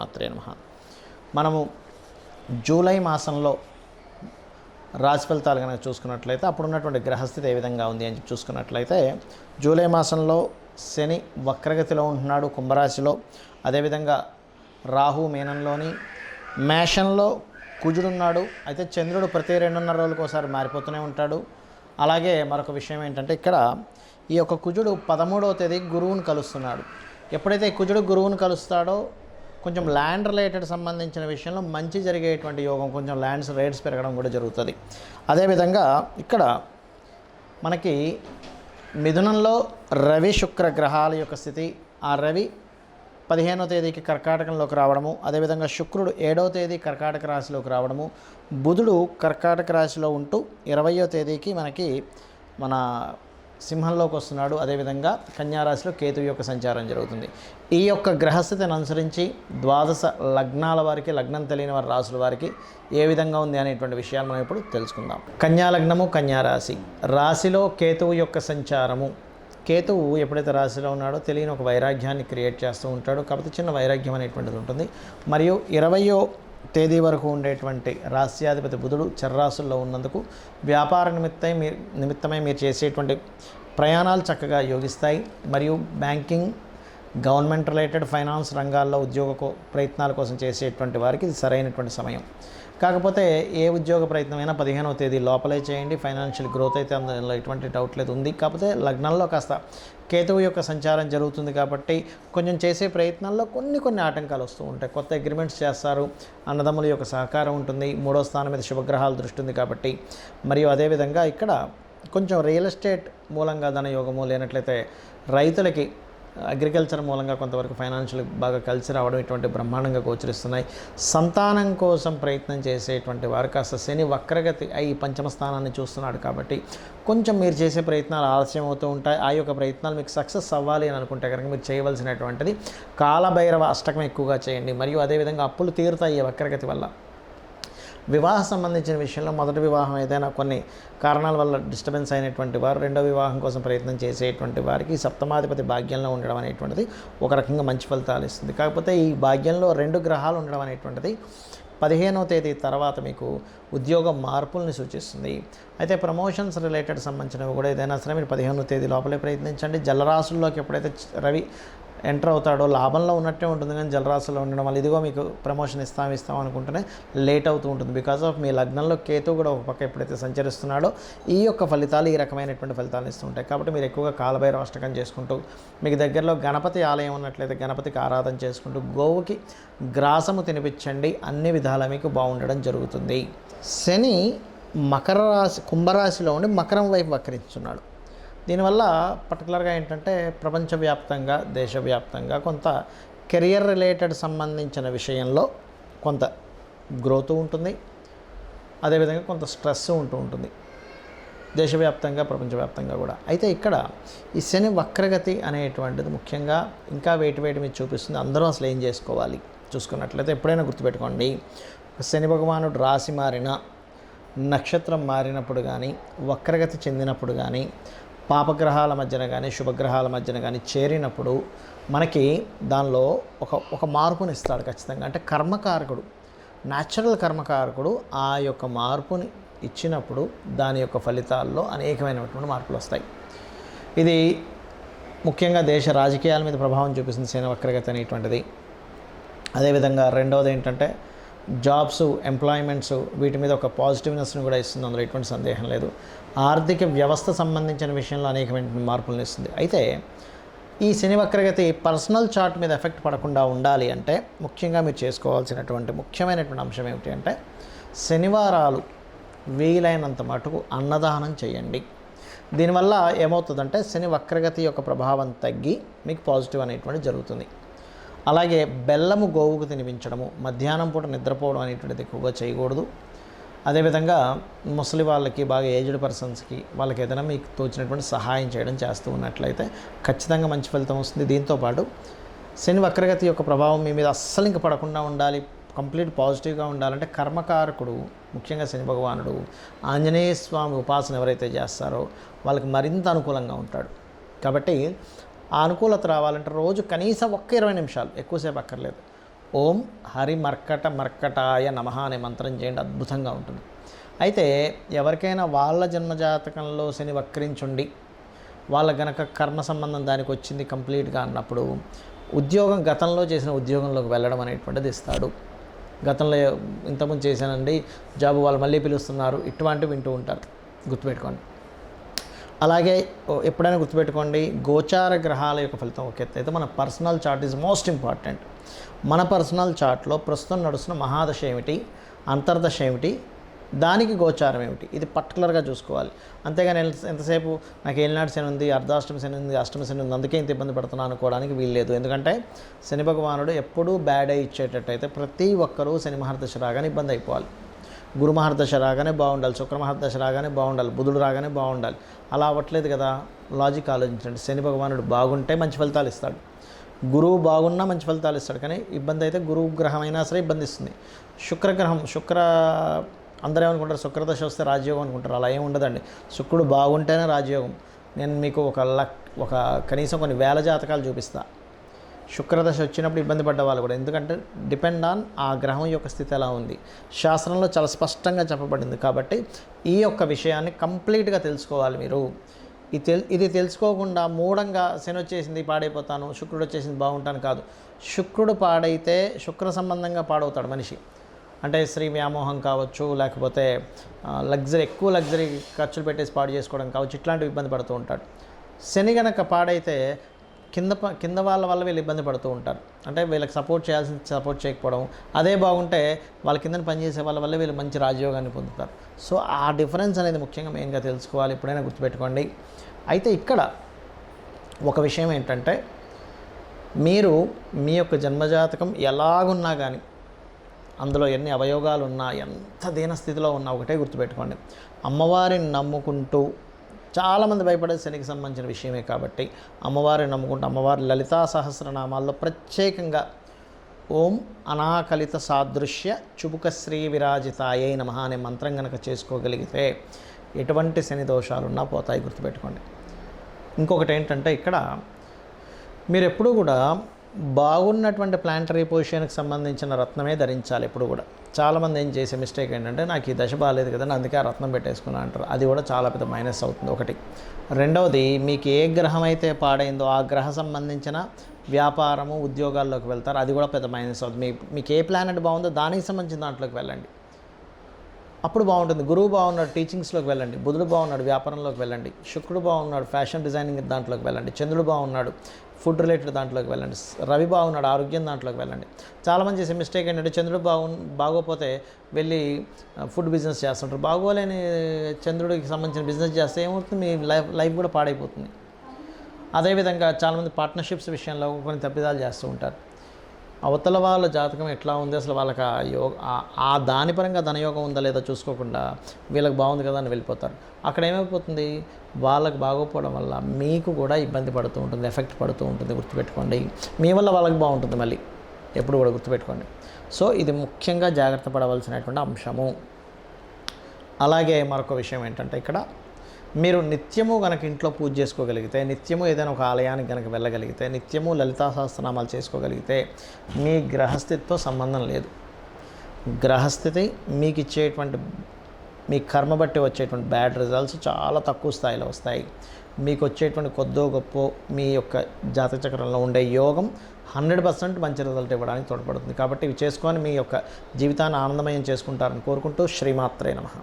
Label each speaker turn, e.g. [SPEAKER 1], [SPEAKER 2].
[SPEAKER 1] శ్రీమాత్రే నమః. మనము జూలై మాసంలో రాశి ఫలితాలు కనుక చూసుకున్నట్లయితే అప్పుడు ఉన్నటువంటి గ్రహస్థితి ఏ విధంగా ఉంది అని చూసుకున్నట్లయితే జూలై మాసంలో శని వక్రగతిలో ఉంటున్నాడు కుంభరాశిలో. అదేవిధంగా రాహు మీనంలోని, మేషంలో కుజుడున్నాడు. అయితే చంద్రుడు ప్రతి 2.5 రోజులకు ఒకసారి మారిపోతూనే ఉంటాడు. అలాగే మరొక విషయం ఏంటంటే ఇక్కడ ఈ యొక్క కుజుడు 13వ తేదీ గురువుని కలుస్తున్నాడు. ఎప్పుడైతే కుజుడు గురువుని కలుస్తాడో కొంచెం ల్యాండ్ రిలేటెడ్ సంబంధించిన విషయంలో మంచి జరిగేటువంటి యోగం, కొంచెం ల్యాండ్స్ రేట్స్ పెరగడం కూడా జరుగుతుంది. అదేవిధంగా ఇక్కడ మనకి మిథునంలో రవి శుక్ర గ్రహాల యొక్క స్థితి, ఆ రవి 15వ తేదీకి కర్కాటకంలోకి రావడము, అదేవిధంగా శుక్రుడు 7వ తేదీ కర్కాటక రాశిలోకి రావడము, బుధుడు కర్కాటక రాశిలో ఉంటూ 20వ తేదీకి మనకి మన సింహంలోకి వస్తున్నాడు. అదేవిధంగా కన్యారాశిలో కేతువు యొక్క సంచారం జరుగుతుంది. ఈ యొక్క గ్రహస్థితిని అనుసరించి ద్వాదశ లగ్నాల వారికి, లగ్నం తెలియని వారి రాశుల వారికి ఏ విధంగా ఉంది అనేటువంటి విషయాలు మనం ఇప్పుడు తెలుసుకుందాం. కన్యా లగ్నము, కన్యారాశి, రాశిలో కేతువు యొక్క సంచారము. కేతువు ఎప్పుడైతే రాశిలో ఉన్నాడో తెలియని ఒక వైరాగ్యాన్ని క్రియేట్ చేస్తూ ఉంటాడు. కాకపోతే చిన్న వైరాగ్యం అనేటువంటిది ఉంటుంది. మరియు 20వ తేదీ వరకు ఉండేటువంటి రాశ్యాధిపతి బుధుడు చర్రాశుల్లో ఉన్నందుకు వ్యాపార నిమిత్తమై మీరు చేసేటువంటి ప్రయాణాలు చక్కగా యోగిస్తాయి. మరియు బ్యాంకింగ్, గవర్నమెంట్ రిలేటెడ్ ఫైనాన్స్ రంగాల్లో ఉద్యోగ ప్రయత్నాల కోసం చేసేటువంటి వారికి ఇది సరైనటువంటి సమయం. కాకపోతే ఏ ఉద్యోగ ప్రయత్నమైనా 15వ తేదీ లోపలే చేయండి. ఫైనాన్షియల్ గ్రోత్ అయితే అందులో ఎటువంటి డౌట్ లేదు ఉంది. కాకపోతే లగ్నంలో కాస్త కేతువు యొక్క సంచారం జరుగుతుంది కాబట్టి కొంచెం చేసే ప్రయత్నాల్లో కొన్ని ఆటంకాలు వస్తూ ఉంటాయి. కొత్త అగ్రిమెంట్స్ చేస్తారు, అన్నదమ్ముల యొక్క సహకారం ఉంటుంది, 3వ స్థానం మీద శుభగ్రహాలు దృష్టి ఉంది కాబట్టి. మరియు అదేవిధంగా ఇక్కడ కొంచెం రియల్ ఎస్టేట్ మూలంగా ధనయోగము, లేనట్లయితే రైతులకి అగ్రికల్చర్ మూలంగా కొంతవరకు ఫైనాన్షియల్ బాగా కలిసి రావడం ఇటువంటి బ్రహ్మాండంగా గోచరిస్తున్నాయి. సంతానం కోసం ప్రయత్నం చేసేటువంటి వారు కాస్త శని వక్రగతి అయి 5వ స్థానాన్ని చూస్తున్నాడు కాబట్టి కొంచెం మీరు చేసే ప్రయత్నాలు ఆలస్యం అవుతూ ఉంటాయి. ఆ యొక్క ప్రయత్నాలు మీకు సక్సెస్ అవ్వాలి అని అనుకుంటే కనుక మీరు చేయవలసినటువంటిది కాలభైరవ అష్టకం ఎక్కువగా చేయండి. మరియు అదేవిధంగా అప్పులు తీరుతాయి ఈ వక్రగతి వల్ల. వివాహ సంబంధించిన విషయంలో మొదటి వివాహం ఏదైనా కొన్ని కారణాల వల్ల డిస్టర్బెన్స్ అయినటువంటి వారు రెండో వివాహం కోసం ప్రయత్నం చేసేటువంటి వారికి సప్తమాధిపతి భాగ్యంలో ఉండడం అనేటువంటిది ఒక రకంగా మంచి ఫలితాలు ఇస్తుంది. కాకపోతే ఈ భాగ్యంలో 2 గ్రహాలు ఉండడం అనేటువంటిది 15వ తేదీ తర్వాత మీకు ఉద్యోగ మార్పుల్ని సూచిస్తుంది. అయితే ప్రమోషన్స్ రిలేటెడ్ సంబంధించినవి కూడా ఏదైనా సరే మీరు 15వ తేదీ లోపలే ప్రయత్నించండి. జలరాశుల్లోకి ఎప్పుడైతే రవి ఎంటర్ అవుతాడో లాభంలో ఉన్నట్టే ఉంటుంది, కానీ జలరాశిలో ఉండడం వల్ల ఇదిగో మీకు ప్రమోషన్ ఇస్తాం అనుకుంటేనే లేట్ అవుతూ ఉంటుంది. బికాస్ ఆఫ్ మీ లగ్నంలో కేతు కూడా ఒక పక్క ఎప్పుడైతే సంచరిస్తున్నాడో ఈ యొక్క ఫలితాలు ఈ రకమైనటువంటి ఫలితాలు ఇస్తూ ఉంటాయి. కాబట్టి మీరు ఎక్కువగా కాలభైరవ అష్టకం చేసుకుంటూ, మీకు దగ్గరలో గణపతి ఆలయం ఉన్నట్లయితే గణపతికి ఆరాధన చేసుకుంటూ గోవుకి గ్రాసము తినిపించండి. అన్ని విధాలా మీకు బాగుండడం జరుగుతుంది. శని మకర రాశి, కుంభరాశిలో ఉండి మకరం వైపు వక్రించున్నాడు. దీనివల్ల పర్టికులర్గా ఏంటంటే ప్రపంచవ్యాప్తంగా, దేశవ్యాప్తంగా కొంత కెరియర్ రిలేటెడ్ సంబంధించిన విషయంలో కొంత గ్రోత్ ఉంటుంది. అదేవిధంగా కొంత స్ట్రెస్ ఉంటుంది దేశవ్యాప్తంగా, ప్రపంచవ్యాప్తంగా కూడా. అయితే ఇక్కడ ఈ శని వక్రగతి అనేటువంటిది ముఖ్యంగా ఇంకా వేటి మీద చూపిస్తుంది. అందరూ అసలు ఏం చేసుకోవాలి చూసుకున్నట్లయితే ఎప్పుడైనా గుర్తుపెట్టుకోండి, శని భగవానుడు రాశి మారిన, నక్షత్రం మారినప్పుడు కానీ, వక్రగతి చెందినప్పుడు కానీ, పాపగ్రహాల మధ్యన కానీ శుభగ్రహాల మధ్యన కానీ చేరినప్పుడు మనకి దానిలో ఒక మార్పుని ఇస్తాడు ఖచ్చితంగా. అంటే కర్మకారకుడు, న్యాచురల్ కర్మకారకుడు ఆ యొక్క మార్పుని ఇచ్చినప్పుడు దాని యొక్క ఫలితాల్లో అనేకమైనటువంటి మార్పులు వస్తాయి. ఇది ముఖ్యంగా దేశ రాజకీయాల మీద ప్రభావం చూపిస్తుంది శని వక్రగతి అనేటువంటిది. అదేవిధంగా రెండవది ఏంటంటే జాబ్స్, ఎంప్లాయ్మెంట్స్, వీటి మీద ఒక పాజిటివ్నెస్ని కూడా ఇస్తుంది, అందులో ఎటువంటి సందేహం లేదు. ఆర్థిక వ్యవస్థ సంబంధించిన విషయంలో అనేకమైన మార్పులను ఇస్తుంది. అయితే ఈ శని వక్రగతి పర్సనల్ చార్ట్ మీద ఎఫెక్ట్ పడకుండా ఉండాలి అంటే ముఖ్యంగా మీరు చేసుకోవాల్సినటువంటి ముఖ్యమైనటువంటి అంశం ఏమిటి అంటే శనివారాలు వీలైనంత మటుకు అన్నదానం చేయండి. దీనివల్ల ఏమవుతుందంటే శని వక్రగతి యొక్క ప్రభావం తగ్గి మీకు పాజిటివ్ అనేటువంటి జరుగుతుంది. అలాగే బెల్లము గోవుకు తినిపించడము, మధ్యాహ్నం పూట నిద్రపోవడం అనేటువంటిది ఎక్కువగా చేయకూడదు. అదేవిధంగా ముసలి వాళ్ళకి, బాగా ఏజ్డ్ పర్సన్స్కి, వాళ్ళకి ఏదైనా మీకు తోచినటువంటి సహాయం చేయడం చేస్తూ ఉన్నట్లయితే ఖచ్చితంగా మంచి ఫలితం వస్తుంది. దీంతోపాటు శని వక్రగతి యొక్క ప్రభావం మీ మీద అస్సలు ఇంక పడకుండా ఉండాలి, కంప్లీట్ పాజిటివ్గా ఉండాలంటే కర్మకారకుడు ముఖ్యంగా శని భగవానుడు ఆంజనేయ స్వామి ఉపాసన ఎవరైతే చేస్తారో వాళ్ళకి మరింత అనుకూలంగా ఉంటాడు. కాబట్టి ఆ అనుకూలత రావాలంటే రోజు కనీసం 20 నిమిషాలు, ఎక్కువసేపు అక్కర్లేదు, ఓం హరిమర్కటాయ నమః అనే మంత్రం చేయండి, అద్భుతంగా ఉంటుంది. అయితే ఎవరికైనా వాళ్ళ జన్మజాతకంలో శని వక్రించుండి వాళ్ళ గనక కర్మ సంబంధం దానికి వచ్చింది కంప్లీట్గా అన్నప్పుడు ఉద్యోగం గతంలో చేసిన ఉద్యోగంలోకి వెళ్ళడం అనేటువంటిది ఇస్తాడు. గతంలో ఇంతకుముందు చేశానండి జాబ్ వాళ్ళు మళ్ళీ పిలుస్తున్నారు, ఇటువంటివి వింటూ ఉంటారు, గుర్తుపెట్టుకోండి. అలాగే ఎప్పుడైనా గుర్తుపెట్టుకోండి, గోచార గ్రహాల యొక్క ఫలితం ఒక ఎత్తు అయితే మన personal chart is most important. మన పర్సనల్ చార్ట్లో ప్రస్తుతం నడుస్తున్న మహాదశ ఏమిటి, అంతర్దశ ఏమిటి, దానికి గోచారం ఏమిటి, ఇది పర్టికులర్గా చూసుకోవాలి. అంతేగాని ఎంతసేపు నాకు ఏలినాటి శని ఉంది, అర్ధాష్టమి శని ఉంది, అష్టమి శని ఉంది, అందుకే ఇంత ఇబ్బంది పడుతున్నాను అనుకోవడానికి వీల్లేదు. ఎందుకంటే శని భగవానుడు ఎప్పుడూ బ్యాడ్ అయి ఇచ్చేటట్టయితే ప్రతి ఒక్కరూ శని మహర్దశ రాగానే ఇబ్బంది అయిపోవాలి. గురు మహర్దశ రాగానే బాగుండాలి, శుక్ర మహర్దశ రాగానే బాగుండాలి, బుధుడు రాగానే బాగుండాలి. అలా అవ్వట్లేదు కదా. లాజిక్ ఆలోచించండి. శని భగవానుడు బాగుంటే మంచి ఫలితాలు ఇస్తాడు, గురువు బాగున్నా మంచి ఫలితాలు ఇస్తాడు. కానీ ఇబ్బంది అయితే గురువు గ్రహం అయినా సరే ఇబ్బంది ఇస్తుంది. శుక్రగ్రహం అందరూ ఏమనుకుంటారు, శుక్రదశ వస్తే రాజయోగం అనుకుంటారు. అలా ఏమి ఉండదండి. శుక్రుడు బాగుంటేనే రాజయోగం. నేను మీకు ఒక కనీసం కొన్ని వేల జాతకాలు చూపిస్తా. శుక్రదశ వచ్చినప్పుడు ఇబ్బంది పడ్డ వాళ్ళు కూడా, ఎందుకంటే డిపెండ్ ఆన్ ఆ గ్రహం యొక్క స్థితి ఎలా ఉంది. శాస్త్రంలో చాలా స్పష్టంగా చెప్పబడింది. కాబట్టి ఈ యొక్క విషయాన్ని కంప్లీట్గా తెలుసుకోవాలి మీరు. ఇది తెలుసుకోకుండా మూఢంగా శని వచ్చేసింది పాడైపోతాను, శుక్రుడు వచ్చేసింది బాగుంటాను కాదు. శుక్రుడు పాడైతే శుక్ర సంబంధంగా పాడవుతాడు మనిషి. అంటే స్త్రీ వ్యామోహం కావచ్చు, లేకపోతే ఎక్కువ లగ్జరీ ఖర్చులు పెట్టేసి పాడు చేసుకోవడం కావచ్చు, ఇట్లాంటివి ఇబ్బంది పడుతూ ఉంటాడు. శని గనక పాడైతే కింద వాళ్ళ వల్ల వీళ్ళు ఇబ్బంది పడుతూ ఉంటారు. అంటే వీళ్ళకి సపోర్ట్ సపోర్ట్ చేయకపోవడం. అదే బాగుంటే వాళ్ళ కింద పనిచేసే వాళ్ళ వల్ల వీళ్ళు మంచి రాజయోగాన్ని పొందుతారు. సో ఆ డిఫరెన్స్ అనేది ముఖ్యంగా మెయిన్గా తెలుసుకోవాలి, ఎప్పుడైనా గుర్తుపెట్టుకోండి. అయితే ఇక్కడ ఒక విషయం ఏంటంటే, మీరు మీ యొక్క జన్మజాతకం ఎలాగున్నా కానీ, అందులో ఎన్ని అవయోగాలు ఉన్నా, ఎంత దీనస్థితిలో ఉన్నా ఒకటే గుర్తుపెట్టుకోండి, అమ్మవారిని నమ్ముకుంటూ, చాలామంది భయపడేది శనికి సంబంధించిన విషయమే కాబట్టి అమ్మవారిని నమ్ముకుంటూ, అమ్మవారి లలితా సహస్రనామాల్లో ప్రత్యేకంగా ఓం అనాకలిత సాదృశ్య చుబుక శ్రీ విరాజితాయై నమః అనే మంత్రం కనుక చేసుకోగలిగితే ఎటువంటి శని దోషాలున్నా పోతాయి, గుర్తుపెట్టుకోండి. ఇంకొకటి ఏంటంటే, ఇక్కడ మీరు ఎప్పుడూ కూడా బాగున్నటువంటి ప్లాంటరీ పొజిషన్కి సంబంధించిన రత్నమే ధరించాలి ఎప్పుడు కూడా. చాలామంది ఏం చేసే మిస్టేక్ ఏంటంటే, నాకు ఈ దశ బాగాలేదు కదండి అందుకే ఆ రత్నం పెట్టేసుకున్నా అంటారు. అది కూడా చాలా పెద్ద మైనస్ అవుతుంది ఒకటి. రెండవది, మీకు ఏ గ్రహం అయితే పాడైందో ఆ గ్రహ సంబంధించిన వ్యాపారము ఉద్యోగాల్లోకి వెళ్తారు, అది కూడా పెద్ద మైనస్ అవుతుంది. మీకు ఏ ప్లానెట్ బాగుందో దానికి సంబంధించిన దాంట్లోకి వెళ్ళండి, అప్పుడు బాగుంటుంది. గురువు బాగున్నాడు టీచింగ్స్లోకి వెళ్ళండి, బుధుడు బాగున్నాడు వ్యాపారంలోకి వెళ్ళండి, శుక్రుడు బాగున్నాడు ఫ్యాషన్ డిజైనింగ్ దాంట్లోకి వెళ్ళండి, చంద్రుడు బాగున్నాడు ఫుడ్ రిలేటెడ్ దాంట్లోకి వెళ్ళండి, రవి బాగున్నాడు ఆరోగ్యం దాంట్లోకి వెళ్ళండి. చాలామంది చేసే మిస్టేక్ ఏంటంటే, చంద్రుడు బాగోపోతే వెళ్ళి ఫుడ్ బిజినెస్ చేస్తుంటారు. బాగోలేని చంద్రుడికి సంబంధించిన బిజినెస్ చేస్తే ఏమవుతుంది, మీ లైఫ్ కూడా పాడైపోతుంది. అదేవిధంగా చాలామంది పార్ట్నర్షిప్స్ విషయంలో కొన్ని తప్పిదాలు చేస్తూ ఉంటారు. అవతల వాళ్ళ జాతకం ఎట్లా ఉంది, అసలు వాళ్ళకి ఆ దాని పరంగా ధనయోగం ఉందా లేదా చూసుకోకుండా వీళ్ళకి బాగుంది కదా అని వెళ్ళిపోతారు. అక్కడ ఏమైపోతుంది, వాళ్ళకి బాగోపోవడం వల్ల మీకు కూడా ఇబ్బంది పడుతూ ఉంటుంది, ఎఫెక్ట్ పడుతూ ఉంటుంది. గుర్తుపెట్టుకోండి, మీ వల్ల వాళ్ళకి బాగుంటుంది మళ్ళీ, ఎప్పుడు కూడా గుర్తుపెట్టుకోండి. సో ఇది ముఖ్యంగా జాగ్రత్త పడవలసినటువంటి అంశము. అలాగే మరొక విషయం ఏంటంటే, ఇక్కడ మీరు నిత్యము కనుక ఇంట్లో పూజ చేసుకోగలిగితే, నిత్యము ఏదైనా ఒక ఆలయానికి కనుక వెళ్ళగలిగితే, నిత్యము లలితా సహస్రనామాలు చేసుకోగలిగితే, మీ గ్రహస్థితితో సంబంధం లేదు. గ్రహస్థితి మీకు ఇచ్చేటువంటి, మీ కర్మ బట్టి వచ్చేటువంటి బ్యాడ్ రిజల్ట్స్ చాలా తక్కువ స్థాయిలో వస్తాయి. మీకు వచ్చేటువంటి కొద్దో గొప్ప మీ యొక్క జాతక చక్రంలో ఉండే యోగం 100% మంచి రిజల్ట్ ఇవ్వడానికి తోడ్పడుతుంది. కాబట్టి ఇవి చేసుకొని మీ యొక్క జీవితాన్ని ఆనందమయం చేసుకుంటారని కోరుకుంటూ శ్రీమాత్రే నమః.